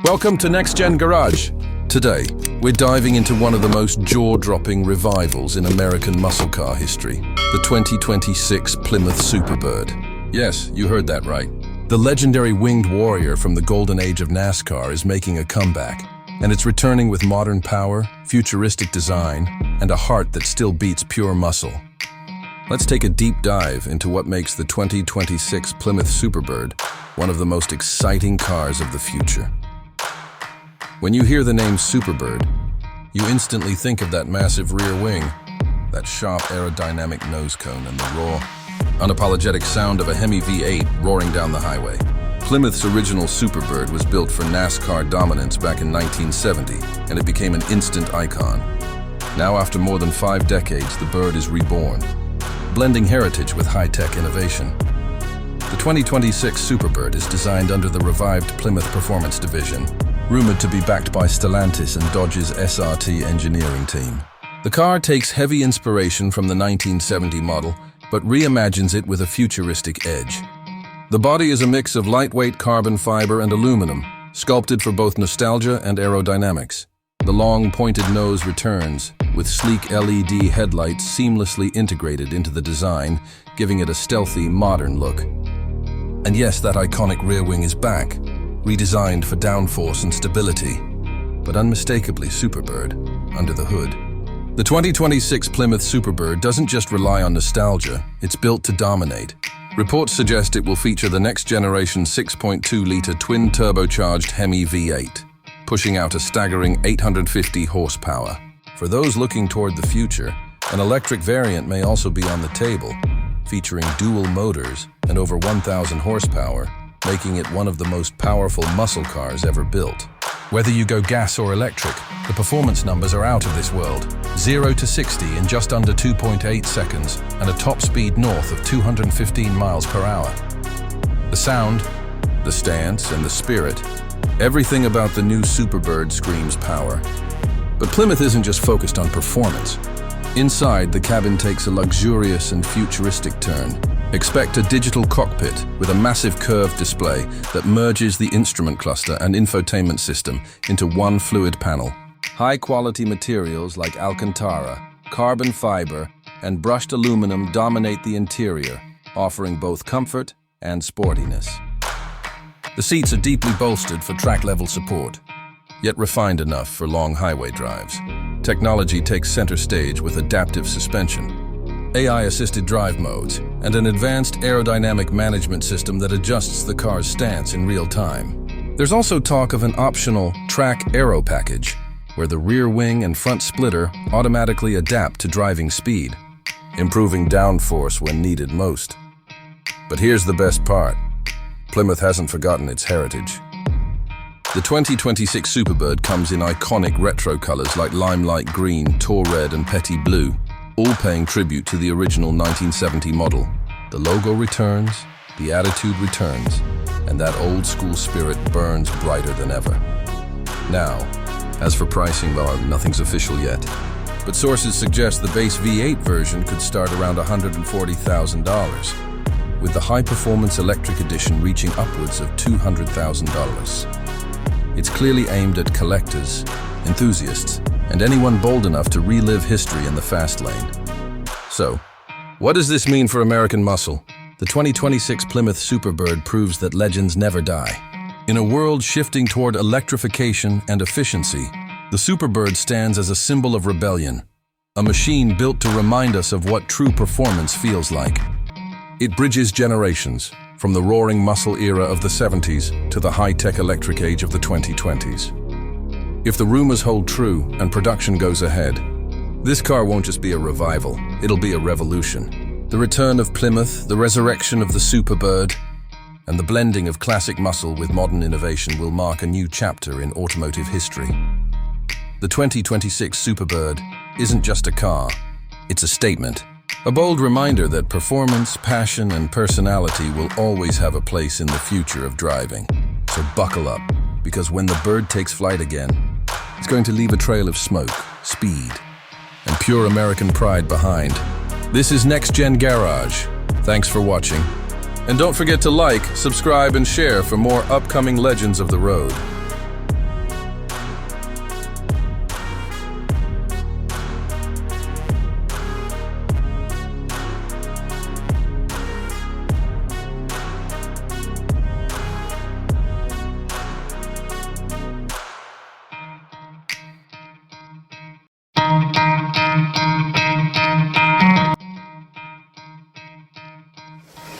Welcome to Next Gen Garage. Today, we're diving into one of the most jaw-dropping revivals in American muscle car history, the 2026 Plymouth Superbird. Yes, you heard that right. The legendary winged warrior from the golden age of NASCAR is making a comeback, and it's returning with modern power, futuristic design, and a heart that still beats pure muscle. Let's take a deep dive into what makes the 2026 Plymouth Superbird one of the most exciting cars of the future. When you hear the name Superbird, you instantly think of that massive rear wing, that sharp aerodynamic nose cone, and the raw, unapologetic sound of a Hemi V8 roaring down the highway. Plymouth's original Superbird was built for NASCAR dominance back in 1970, and it became an instant icon. Now, after more than 5 decades, the bird is reborn, blending heritage with high-tech innovation. The 2026 Superbird is designed under the revived Plymouth Performance Division, rumored to be backed by Stellantis and Dodge's SRT engineering team. The car takes heavy inspiration from the 1970 model, but reimagines it with a futuristic edge. The body is a mix of lightweight carbon fiber and aluminum, sculpted for both nostalgia and aerodynamics. The long, pointed nose returns, with sleek LED headlights seamlessly integrated into the design, giving it a stealthy, modern look. And yes, that iconic rear wing is back, redesigned for downforce and stability, but unmistakably Superbird under the hood. The 2026 Plymouth Superbird doesn't just rely on nostalgia, it's built to dominate. Reports suggest it will feature the next generation 6.2-liter twin-turbocharged Hemi V8, pushing out a staggering 850 horsepower. For those looking toward the future, an electric variant may also be on the table, featuring dual motors and over 1,000 horsepower, making it one of the most powerful muscle cars ever built. Whether you go gas or electric, the performance numbers are out of this world. 0 to 60 in just under 2.8 seconds and a top speed north of 215 miles per hour. The sound, the stance, and the spirit, everything about the new Superbird screams power. But Plymouth isn't just focused on performance. Inside, the cabin takes a luxurious and futuristic turn. Expect a digital cockpit with a massive curved display that merges the instrument cluster and infotainment system into one fluid panel. High-quality materials like Alcantara, carbon fiber, and brushed aluminum dominate the interior, offering both comfort and sportiness. The seats are deeply bolstered for track-level support, yet refined enough for long highway drives. Technology takes center stage with adaptive suspension, AI-assisted drive modes, and an advanced aerodynamic management system that adjusts the car's stance in real time. There's also talk of an optional track aero package, where the rear wing and front splitter automatically adapt to driving speed, improving downforce when needed most. But here's the best part. Plymouth hasn't forgotten its heritage. The 2026 Superbird comes in iconic retro colors like limelight green, tour red, and petty blue, all paying tribute to the original 1970 model. The logo returns, the attitude returns, and that old school spirit burns brighter than ever. Now, as for pricing, well, nothing's official yet, but sources suggest the base V8 version could start around $140,000, with the high-performance electric edition reaching upwards of $200,000. It's clearly aimed at collectors, enthusiasts, and anyone bold enough to relive history in the fast lane. So, what does this mean for American muscle? The 2026 Plymouth Superbird proves that legends never die. In a world shifting toward electrification and efficiency, the Superbird stands as a symbol of rebellion, a machine built to remind us of what true performance feels like. It bridges generations, from the roaring muscle era of the 70s to the high-tech electric age of the 2020s. If the rumors hold true and production goes ahead, this car won't just be a revival, it'll be a revolution. The return of Plymouth, the resurrection of the Superbird, and the blending of classic muscle with modern innovation will mark a new chapter in automotive history. The 2026 Superbird isn't just a car, it's a statement. A bold reminder that performance, passion, and personality will always have a place in the future of driving. So buckle up, because when the bird takes flight again, it's going to leave a trail of smoke, speed, and pure American pride behind. This is Next Gen Garage. Thanks for watching. And don't forget to like, subscribe, and share for more upcoming legends of the road.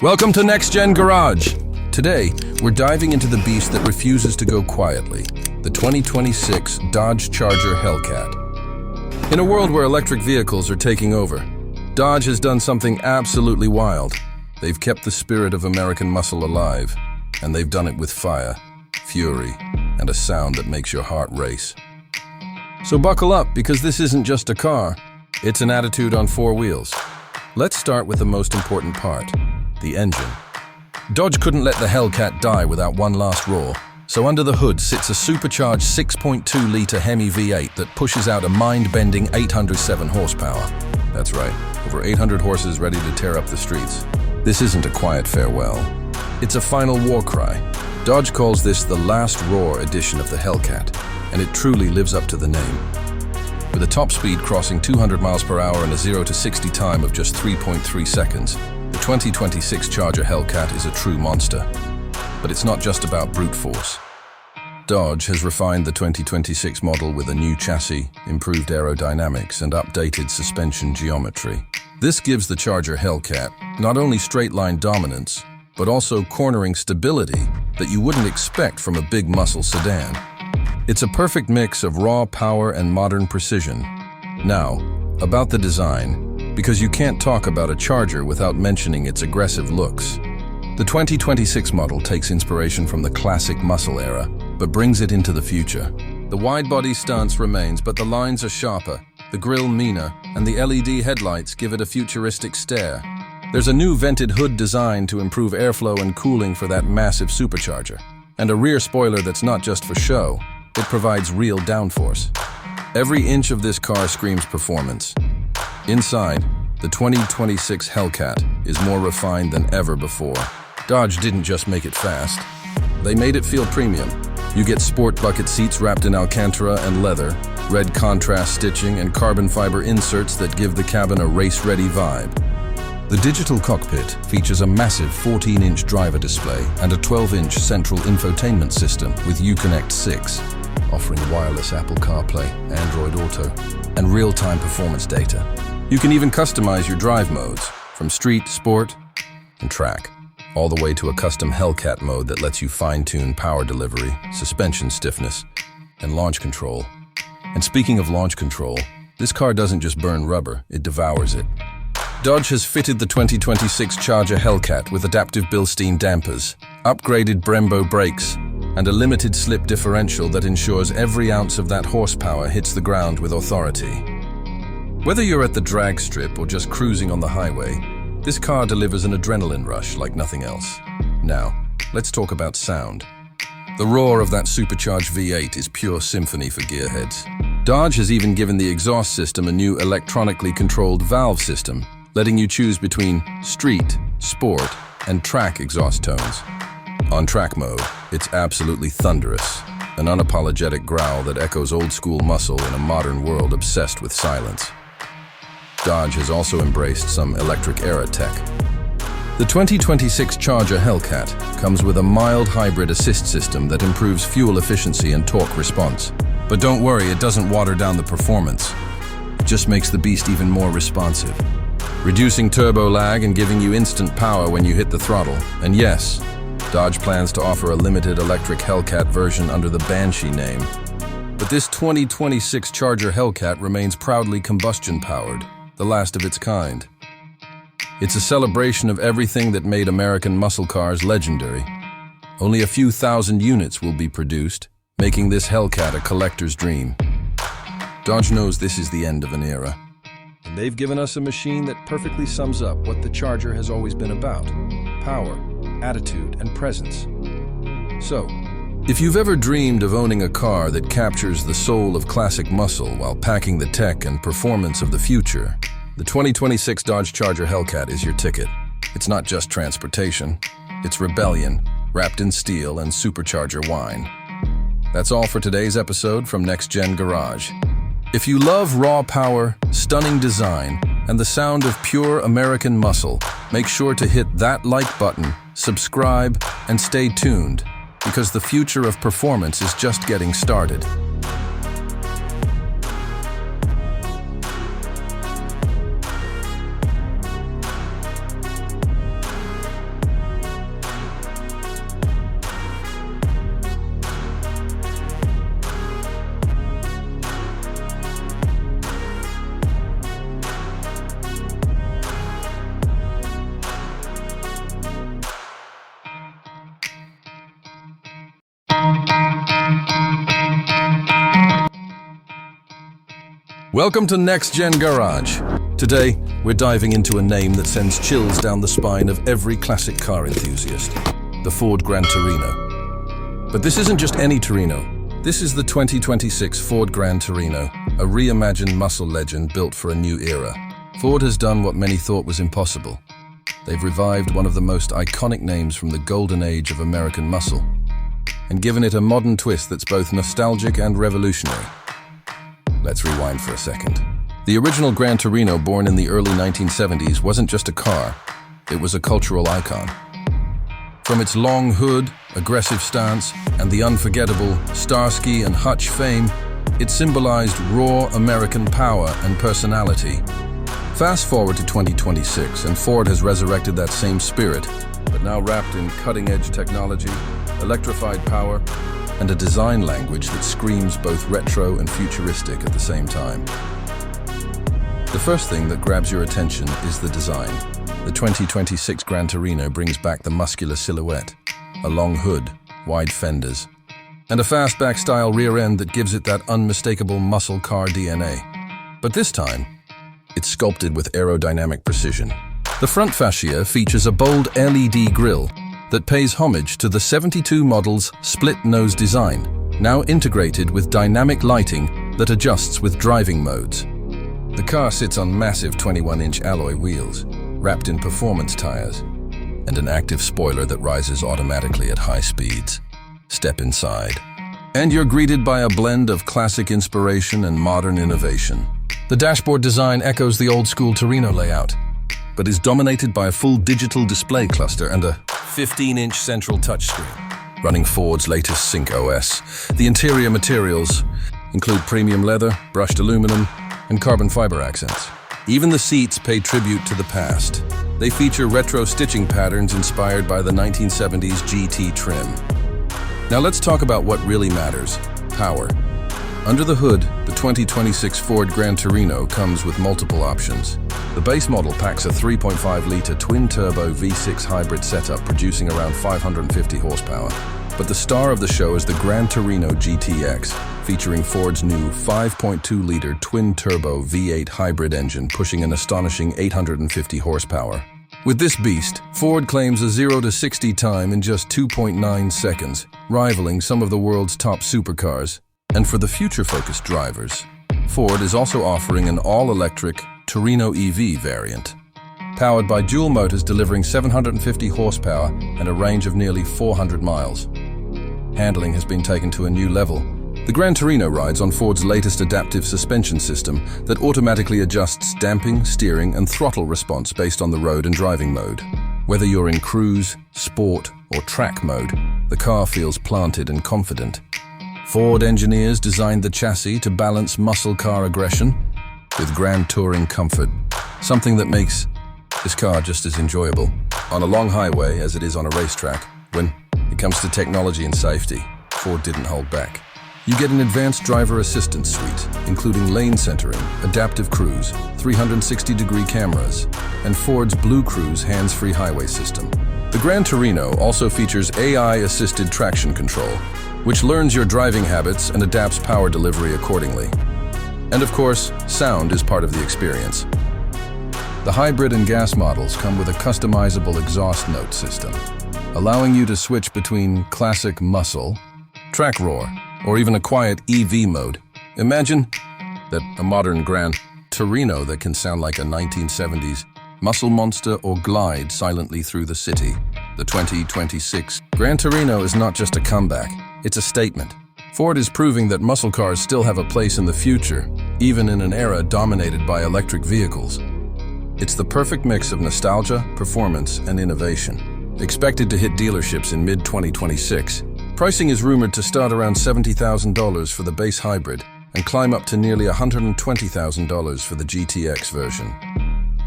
Welcome to Next Gen Garage. Today, we're diving into the beast that refuses to go quietly, the 2026 Dodge Charger Hellcat. In a world where electric vehicles are taking over, Dodge has done something absolutely wild. They've kept the spirit of American muscle alive, and they've done it with fire, fury, and a sound that makes your heart race. So buckle up, because this isn't just a car, it's an attitude on four wheels. Let's start with the most important part, the engine. Dodge couldn't let the Hellcat die without one last roar, so under the hood sits a supercharged 6.2-liter Hemi V8 that pushes out a mind-bending 807 horsepower. That's right, over 800 horses ready to tear up the streets. This isn't a quiet farewell. It's a final war cry. Dodge calls this the last roar edition of the Hellcat, and it truly lives up to the name. With a top speed crossing 200 miles per hour and a 0 to 60 time of just 3.3 seconds, the 2026 Charger Hellcat is a true monster. But it's not just about brute force. Dodge has refined the 2026 model with a new chassis, improved aerodynamics, and updated suspension geometry. This gives the Charger Hellcat not only straight-line dominance, but also cornering stability that you wouldn't expect from a big muscle sedan. It's a perfect mix of raw power and modern precision. Now, about the design, because you can't talk about a Charger without mentioning its aggressive looks. The 2026 model takes inspiration from the classic muscle era, but brings it into the future. The wide-body stance remains, but the lines are sharper, the grille meaner, and the LED headlights give it a futuristic stare. There's a new vented hood design to improve airflow and cooling for that massive supercharger, and a rear spoiler that's not just for show. It provides real downforce. Every inch of this car screams performance. Inside, the 2026 Hellcat is more refined than ever before. Dodge didn't just make it fast. They made it feel premium. You get sport bucket seats wrapped in Alcantara and leather, red contrast stitching, and carbon fiber inserts that give the cabin a race-ready vibe. The digital cockpit features a massive 14-inch driver display and a 12-inch central infotainment system with Uconnect 6, offering wireless Apple CarPlay, Android Auto, and real-time performance data. You can even customize your drive modes, from street, sport, and track, all the way to a custom Hellcat mode that lets you fine-tune power delivery, suspension stiffness, and launch control. And speaking of launch control, this car doesn't just burn rubber, it devours it. Dodge has fitted the 2026 Charger Hellcat with adaptive Bilstein dampers, upgraded Brembo brakes, and a limited slip differential that ensures every ounce of that horsepower hits the ground with authority. Whether you're at the drag strip or just cruising on the highway, this car delivers an adrenaline rush like nothing else. Now, let's talk about sound. The roar of that supercharged V8 is pure symphony for gearheads. Dodge has even given the exhaust system a new electronically controlled valve system, letting you choose between street, sport, and track exhaust tones. On track mode, it's absolutely thunderous, an unapologetic growl that echoes old-school muscle in a modern world obsessed with silence. Dodge has also embraced some electric-era tech. The 2026 Charger Hellcat comes with a mild hybrid assist system that improves fuel efficiency and torque response. But don't worry, it doesn't water down the performance. It just makes the beast even more responsive, reducing turbo lag and giving you instant power when you hit the throttle. And yes, Dodge plans to offer a limited electric Hellcat version under the Banshee name. But this 2026 Charger Hellcat remains proudly combustion-powered, the last of its kind. It's a celebration of everything that made American muscle cars legendary. Only a few thousand units will be produced, making this Hellcat a collector's dream. Dodge knows this is the end of an era, and they've given us a machine that perfectly sums up what the Charger has always been about: power, attitude, and presence. So, if you've ever dreamed of owning a car that captures the soul of classic muscle while packing the tech and performance of the future, the 2026 Dodge Charger Hellcat is your ticket. It's not just transportation, it's rebellion, wrapped in steel and supercharger wine. That's all for today's episode from Next Gen Garage. If you love raw power, stunning design, and the sound of pure American muscle, make sure to hit that like button, subscribe, and stay tuned, because the future of performance is just getting started. Welcome to Next Gen Garage. Today, we're diving into a name that sends chills down the spine of every classic car enthusiast, the Ford Gran Torino. But this isn't just any Torino. This is the 2026 Ford Gran Torino, a reimagined muscle legend built for a new era. Ford has done what many thought was impossible. They've revived one of the most iconic names from the golden age of American muscle, and given it a modern twist that's both nostalgic and revolutionary. Let's rewind for a second. The original Gran Torino, born in the early 1970s, wasn't just a car, it was a cultural icon. From its long hood, aggressive stance, and the unforgettable Starsky and Hutch fame, it symbolized raw American power and personality. Fast forward to 2026, and Ford has resurrected that same spirit, but now wrapped in cutting-edge technology, electrified power, and a design language that screams both retro and futuristic at the same time. The first thing that grabs your attention is the design. The 2026 Gran Torino brings back the muscular silhouette, a long hood, wide fenders, and a fastback-style rear end that gives it that unmistakable muscle car DNA. But this time, it's sculpted with aerodynamic precision. The front fascia features a bold LED grille that pays homage to the 72 model's split-nose design, now integrated with dynamic lighting that adjusts with driving modes. The car sits on massive 21-inch alloy wheels, wrapped in performance tires, and an active spoiler that rises automatically at high speeds. Step inside, and you're greeted by a blend of classic inspiration and modern innovation. The dashboard design echoes the old-school Torino layout, but is dominated by a full digital display cluster and a 15-inch central touchscreen, running Ford's latest Sync OS. The interior materials include premium leather, brushed aluminum, and carbon fiber accents. Even the seats pay tribute to the past. They feature retro stitching patterns inspired by the 1970s GT trim. Now let's talk about what really matters: power. Under the hood, the 2026 Ford Gran Torino comes with multiple options. The base model packs a 3.5-liter twin-turbo V6 hybrid setup producing around 550 horsepower. But the star of the show is the Gran Torino GTX, featuring Ford's new 5.2-liter twin-turbo V8 hybrid engine pushing an astonishing 850 horsepower. With this beast, Ford claims a 0 to 60 time in just 2.9 seconds, rivaling some of the world's top supercars. And for the future-focused drivers, Ford is also offering an all-electric Torino EV variant, powered by dual motors delivering 750 horsepower and a range of nearly 400 miles. Handling has been taken to a new level. The Gran Torino rides on Ford's latest adaptive suspension system that automatically adjusts damping, steering, and throttle response based on the road and driving mode. Whether you're in cruise, sport, or track mode, the car feels planted and confident. Ford engineers designed the chassis to balance muscle car aggression with grand touring comfort, something that makes this car just as enjoyable on a long highway as it is on a racetrack. When it comes to technology and safety, Ford didn't hold back. You get an advanced driver assistance suite, including lane centering, adaptive cruise, 360-degree cameras, and Ford's Blue Cruise hands-free highway system. The Gran Torino also features AI-assisted traction control, which learns your driving habits and adapts power delivery accordingly. And of course, sound is part of the experience. The hybrid and gas models come with a customizable exhaust note system, allowing you to switch between classic muscle, track roar, or even a quiet EV mode. Imagine that a modern Gran Torino that can sound like a 1970s muscle monster or glide silently through the city. The 2026 Gran Torino is not just a comeback, it's a statement. Ford is proving that muscle cars still have a place in the future, even in an era dominated by electric vehicles. It's the perfect mix of nostalgia, performance, and innovation. Expected to hit dealerships in mid-2026, pricing is rumored to start around $70,000 for the base hybrid and climb up to nearly $120,000 for the GTX version.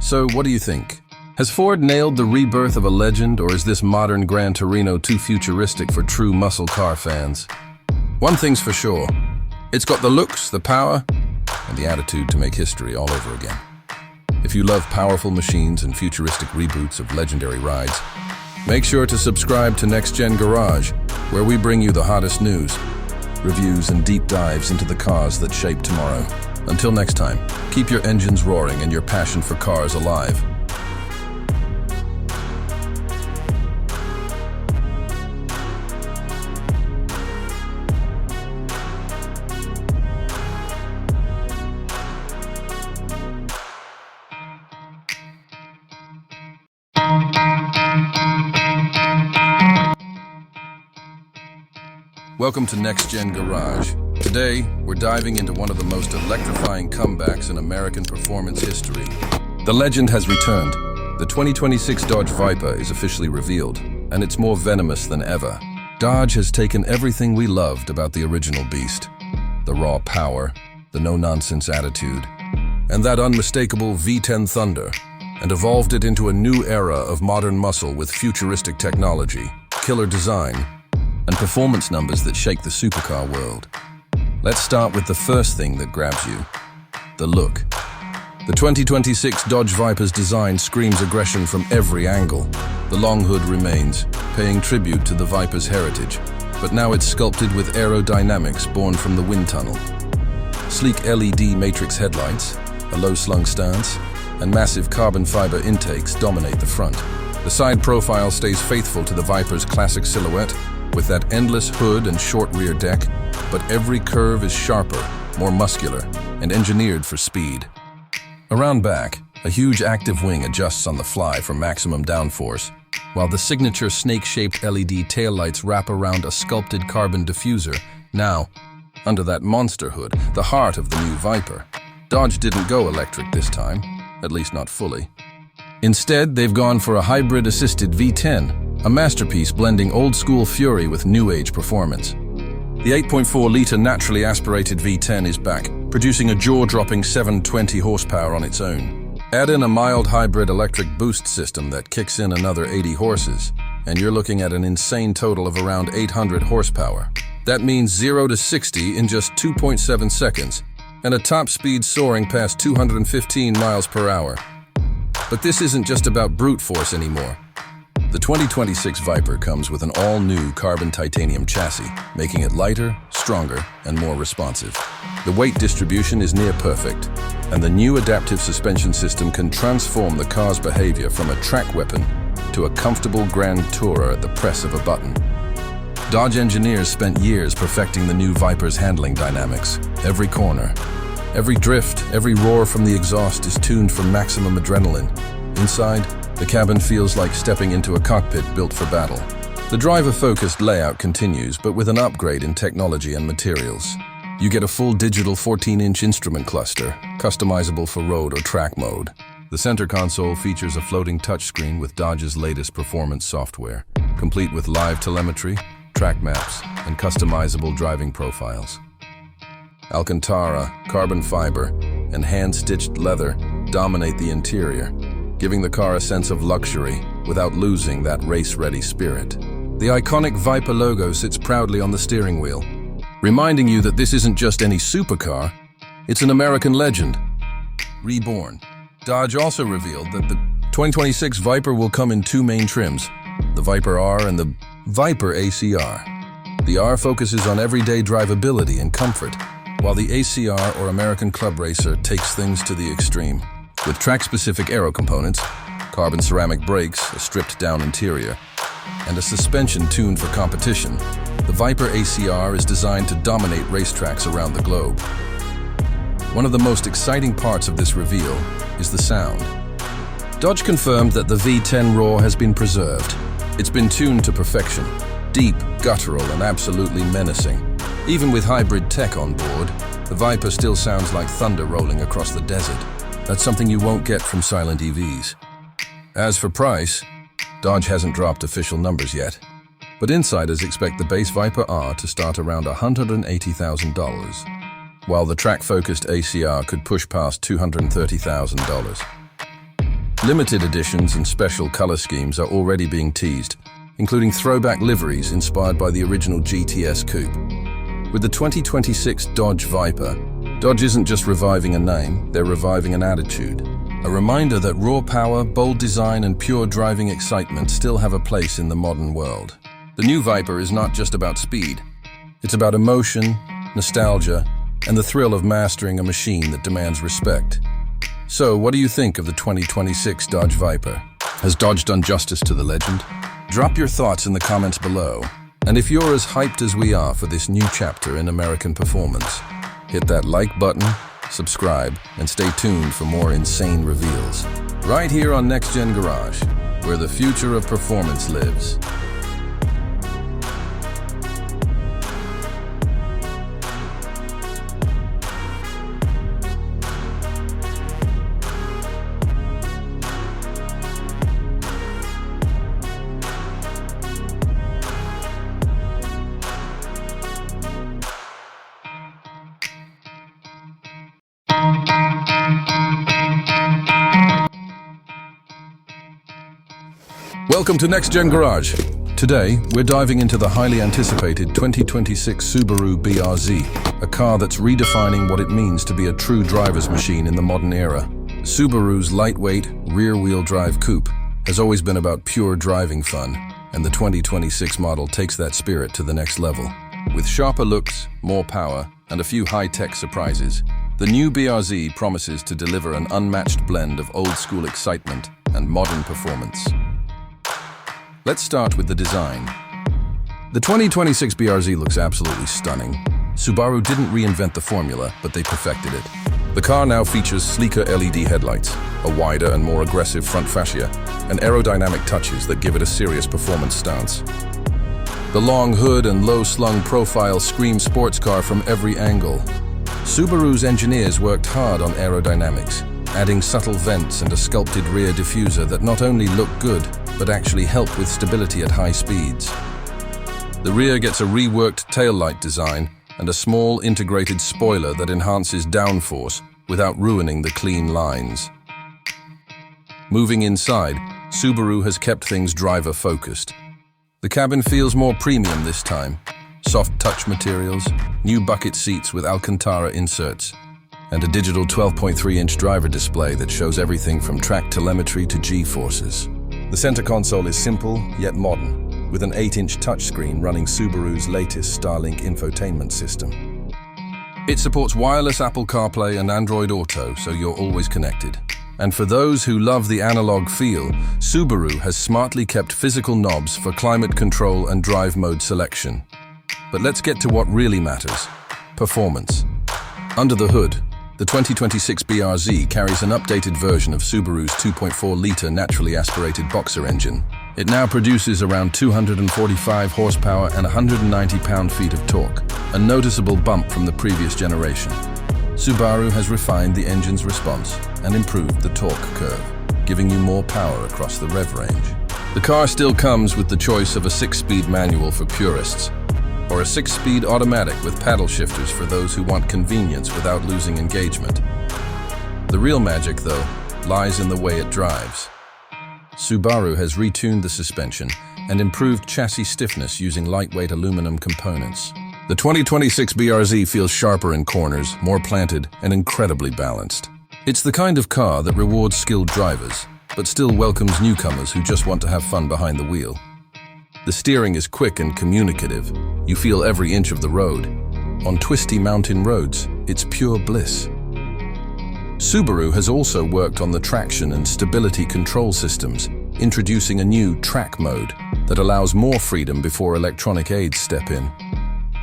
So what do you think? Has Ford nailed the rebirth of a legend, or is this modern Gran Torino too futuristic for true muscle car fans? One thing's for sure, it's got the looks, the power, and the attitude to make history all over again. If you love powerful machines and futuristic reboots of legendary rides, make sure to subscribe to Next Gen Garage, where we bring you the hottest news, reviews, and deep dives into the cars that shape tomorrow. Until next time, keep your engines roaring and your passion for cars alive. Welcome to Next Gen Garage. Today, we're diving into one of the most electrifying comebacks in American performance history. The legend has returned. The 2026 Dodge Viper is officially revealed, and it's more venomous than ever. Dodge has taken everything we loved about the original beast. The raw power, the no-nonsense attitude, and that unmistakable V10 thunder, and evolved it into a new era of modern muscle with futuristic technology, killer design, and performance numbers that shake the supercar world. Let's start with the first thing that grabs you: the look. The 2026 Dodge Viper's design screams aggression from every angle. The long hood remains, paying tribute to the Viper's heritage, but now it's sculpted with aerodynamics born from the wind tunnel. Sleek LED matrix headlights, a low-slung stance, and massive carbon fiber intakes dominate the front. The side profile stays faithful to the Viper's classic silhouette, with that endless hood and short rear deck, but every curve is sharper, more muscular, and engineered for speed. Around back, a huge active wing adjusts on the fly for maximum downforce, while the signature snake-shaped LED taillights wrap around a sculpted carbon diffuser. Now, under that monster hood, the heart of the new Viper. Dodge didn't go electric this time, at least not fully. Instead, they've gone for a hybrid-assisted V10, a masterpiece blending old-school fury with new-age performance. The 8.4-liter naturally aspirated V10 is back, producing a jaw-dropping 720 horsepower on its own. Add in a mild hybrid electric boost system that kicks in another 80 horses, and you're looking at an insane total of around 800 horsepower. That means 0 to 60 in just 2.7 seconds, and a top speed soaring past 215 miles per hour. But this isn't just about brute force anymore. The 2026 Viper comes with an all-new carbon titanium chassis, making it lighter, stronger, and more responsive. The weight distribution is near perfect, and the new adaptive suspension system can transform the car's behavior from a track weapon to a comfortable grand tourer at the press of a button. Dodge engineers spent years perfecting the new Viper's handling dynamics. Every corner, every drift, every roar from the exhaust is tuned for maximum adrenaline. Inside, the cabin feels like stepping into a cockpit built for battle. The driver-focused layout continues, but with an upgrade in technology and materials. You get a full digital 14-inch instrument cluster, customizable for road or track mode. The center console features a floating touchscreen with Dodge's latest performance software, complete with live telemetry, track maps, and customizable driving profiles. Alcantara, carbon fiber, and hand-stitched leather dominate the interior, giving the car a sense of luxury without losing that race-ready spirit. The iconic Viper logo sits proudly on the steering wheel, reminding you that this isn't just any supercar, it's an American legend. Reborn. Dodge also revealed that the 2026 Viper will come in two main trims, the Viper R and the Viper ACR. The R focuses on everyday drivability and comfort, while the ACR, or American Club Racer, takes things to the extreme. With track-specific aero components, carbon ceramic brakes, a stripped-down interior, and a suspension tuned for competition, the Viper ACR is designed to dominate racetracks around the globe. One of the most exciting parts of this reveal is the sound. Dodge confirmed that the V10 roar has been preserved. It's been tuned to perfection, deep, guttural, and absolutely menacing. Even with hybrid tech on board, the Viper still sounds like thunder rolling across the desert. That's something you won't get from silent EVs. As for price, Dodge hasn't dropped official numbers yet, but insiders expect the base Viper R to start around $180,000, while the track-focused ACR could push past $230,000. Limited editions and special color schemes are already being teased, including throwback liveries inspired by the original GTS coupe. With the 2026 Dodge Viper, Dodge isn't just reviving a name, they're reviving an attitude. A reminder that raw power, bold design, and pure driving excitement still have a place in the modern world. The new Viper is not just about speed. It's about emotion, nostalgia, and the thrill of mastering a machine that demands respect. So, what do you think of the 2026 Dodge Viper? Has Dodge done justice to the legend? Drop your thoughts in the comments below. And if you're as hyped as we are for this new chapter in American performance, hit that like button, subscribe, and stay tuned for more insane reveals. Right here on Next Gen Garage, where the future of performance lives. Welcome to Next Gen Garage. Today, we're diving into the highly anticipated 2026 Subaru BRZ, a car that's redefining what it means to be a true driver's machine in the modern era. Subaru's lightweight, rear-wheel drive coupe has always been about pure driving fun, and the 2026 model takes that spirit to the next level. With sharper looks, more power, and a few high-tech surprises, the new BRZ promises to deliver an unmatched blend of old-school excitement and modern performance. Let's start with the design. The 2026 BRZ looks absolutely stunning. Subaru didn't reinvent the formula, but they perfected it. The car now features sleeker LED headlights, a wider and more aggressive front fascia, and aerodynamic touches that give it a serious performance stance. The long hood and low-slung profile scream sports car from every angle. Subaru's engineers worked hard on aerodynamics, adding subtle vents and a sculpted rear diffuser that not only look good, but actually help with stability at high speeds. The rear gets a reworked taillight design and a small integrated spoiler that enhances downforce without ruining the clean lines. Moving inside, Subaru has kept things driver-focused. The cabin feels more premium this time. Soft touch materials, new bucket seats with Alcantara inserts, and a digital 12.3-inch driver display that shows everything from track telemetry to G-forces. The center console is simple, yet modern, with an 8-inch touchscreen running Subaru's latest Starlink infotainment system. It supports wireless Apple CarPlay and Android Auto, so you're always connected. And for those who love the analog feel, Subaru has smartly kept physical knobs for climate control and drive mode selection. But let's get to what really matters: performance. Under the hood, the 2026 BRZ carries an updated version of Subaru's 2.4-liter naturally aspirated boxer engine. It now produces around 245 horsepower and 190 pound-feet of torque, a noticeable bump from the previous generation. Subaru has refined the engine's response and improved the torque curve, giving you more power across the rev range. The car still comes with the choice of a 6-speed manual for purists, or a 6-speed automatic with paddle shifters for those who want convenience without losing engagement. The real magic, though, lies in the way it drives. Subaru has retuned the suspension and improved chassis stiffness using lightweight aluminum components. The 2026 BRZ feels sharper in corners, more planted, and incredibly balanced. It's the kind of car that rewards skilled drivers, but still welcomes newcomers who just want to have fun behind the wheel. The steering is quick and communicative. You feel every inch of the road. On twisty mountain roads, it's pure bliss. Subaru has also worked on the traction and stability control systems, introducing a new track mode that allows more freedom before electronic aids step in.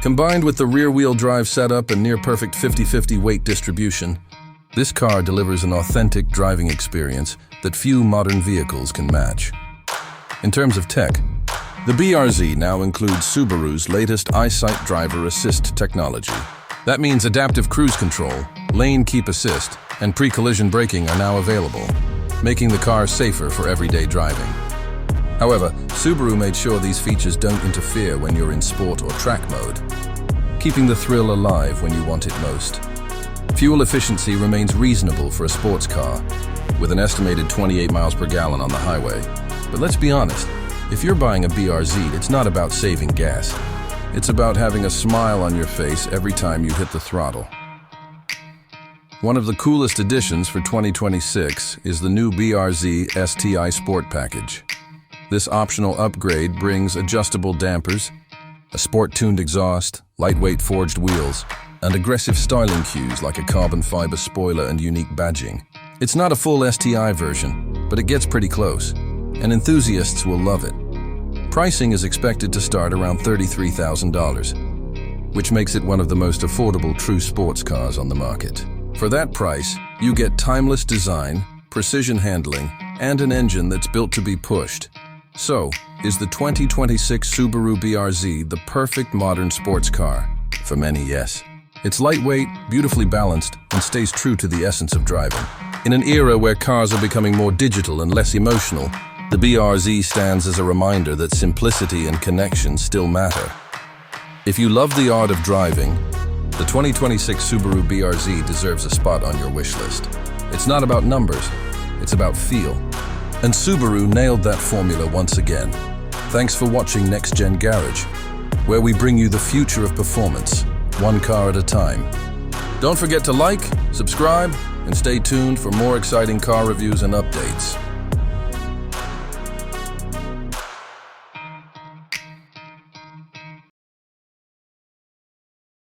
Combined with the rear-wheel drive setup and near-perfect 50-50 weight distribution, this car delivers an authentic driving experience that few modern vehicles can match. In terms of tech, the BRZ now includes Subaru's latest EyeSight driver assist technology. That means adaptive cruise control, lane keep assist, and pre-collision braking are now available, making the car safer for everyday driving. However, Subaru made sure these features don't interfere when you're in sport or track mode, keeping the thrill alive when you want it most. Fuel efficiency remains reasonable for a sports car, with an estimated 28 miles per gallon on the highway. But let's be honest, if you're buying a BRZ, it's not about saving gas. It's about having a smile on your face every time you hit the throttle. One of the coolest additions for 2026 is the new BRZ STI Sport Package. This optional upgrade brings adjustable dampers, a sport-tuned exhaust, lightweight forged wheels, and aggressive styling cues like a carbon fiber spoiler and unique badging. It's not a full STI version, but it gets pretty close, and enthusiasts will love it. Pricing is expected to start around $33,000, which makes it one of the most affordable true sports cars on the market. For that price, you get timeless design, precision handling, and an engine that's built to be pushed. So, is the 2026 Subaru BRZ the perfect modern sports car? For many, yes. It's lightweight, beautifully balanced, and stays true to the essence of driving. In an era where cars are becoming more digital and less emotional, the BRZ stands as a reminder that simplicity and connection still matter. If you love the art of driving, the 2026 Subaru BRZ deserves a spot on your wish list. It's not about numbers, it's about feel. And Subaru nailed that formula once again. Thanks for watching Next Gen Garage, where we bring you the future of performance, one car at a time. Don't forget to like, subscribe, and stay tuned for more exciting car reviews and updates.